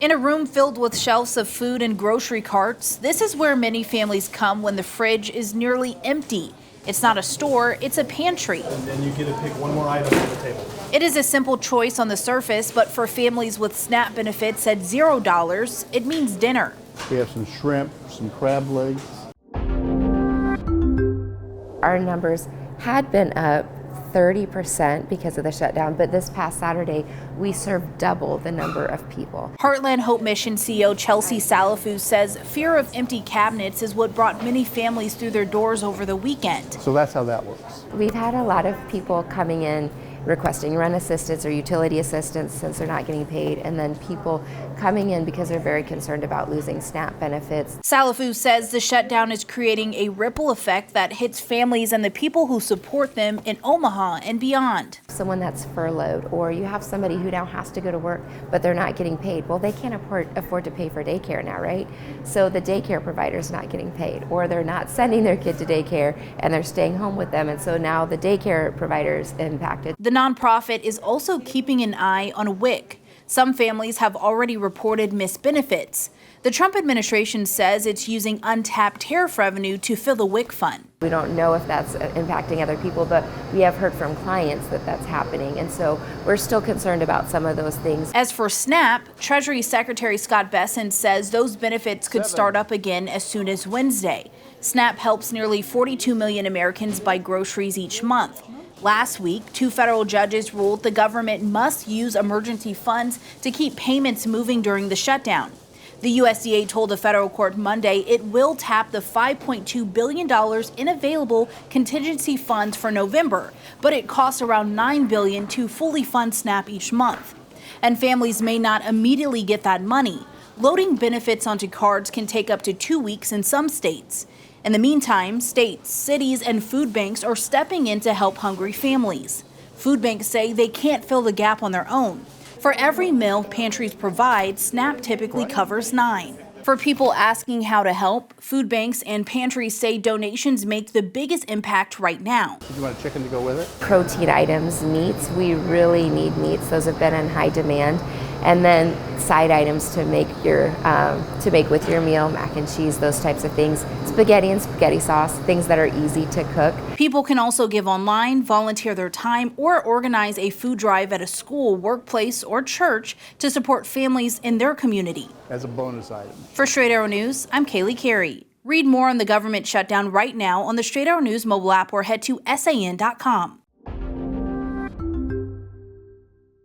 In a room filled with shelves of food and grocery carts, this is where many families come when the fridge is nearly empty. It's not a store, it's a pantry. And then you get to pick one more item on the table. It is a simple choice on the surface, but for families with SNAP benefits at $0, it means dinner. We have some shrimp, some crab legs. Our numbers had been up 30% because of the shutdown, but this past Saturday, we served double the number of people. Heartland Hope Mission CEO Chelsea Salafou says fear of empty cabinets is what brought many families through their doors over the weekend. So that's how that works. We've had a lot of people coming in requesting rent assistance or utility assistance since they're not getting paid, and then people coming in because they're very concerned about losing SNAP benefits. Salafou says the shutdown is creating a ripple effect that hits families and the people who support them in Omaha and beyond. Someone that's furloughed, or you have somebody who now has to go to work but they're not getting paid. Well, they can't afford to pay for daycare now, right? So the daycare provider's not getting paid, or they're not sending their kid to daycare and they're staying home with them, and so now the daycare provider's impacted. The nonprofit is also keeping an eye on WIC. Some families have already reported missed benefits. The Trump administration says it's using untapped tariff revenue to fill the WIC fund. We don't know if that's impacting other people, but we have heard from clients that that's happening, and so we're still concerned about some of those things. As for SNAP, Treasury Secretary Scott Bessent says those benefits could start up again as soon as Wednesday. SNAP helps nearly 42 million Americans buy groceries each month. Last week, 2 federal judges ruled the government must use emergency funds to keep payments moving during the shutdown. The USDA told a federal court Monday it will tap the $5.2 billion in available contingency funds for November, but it costs around $9 billion to fully fund SNAP each month. And families may not immediately get that money. Loading benefits onto cards can take up to 2 weeks in some states. In the meantime, states, cities, and food banks are stepping in to help hungry families. Food banks say they can't fill the gap on their own. For every meal pantries provide, SNAP typically covers 9. For people asking how to help, food banks and pantries say donations make the biggest impact right now. Do you want a chicken to go with it? Protein items, meats, we really need meats. Those have been in high demand. And then side items to make with your meal, mac and cheese, those types of things. Spaghetti and spaghetti sauce, things that are easy to cook. People can also give online, volunteer their time, or organize a food drive at a school, workplace, or church to support families in their community. As a bonus item. For Straight Arrow News, I'm Kaylee Carey. Read more on the government shutdown right now on the Straight Arrow News mobile app or head to san.com.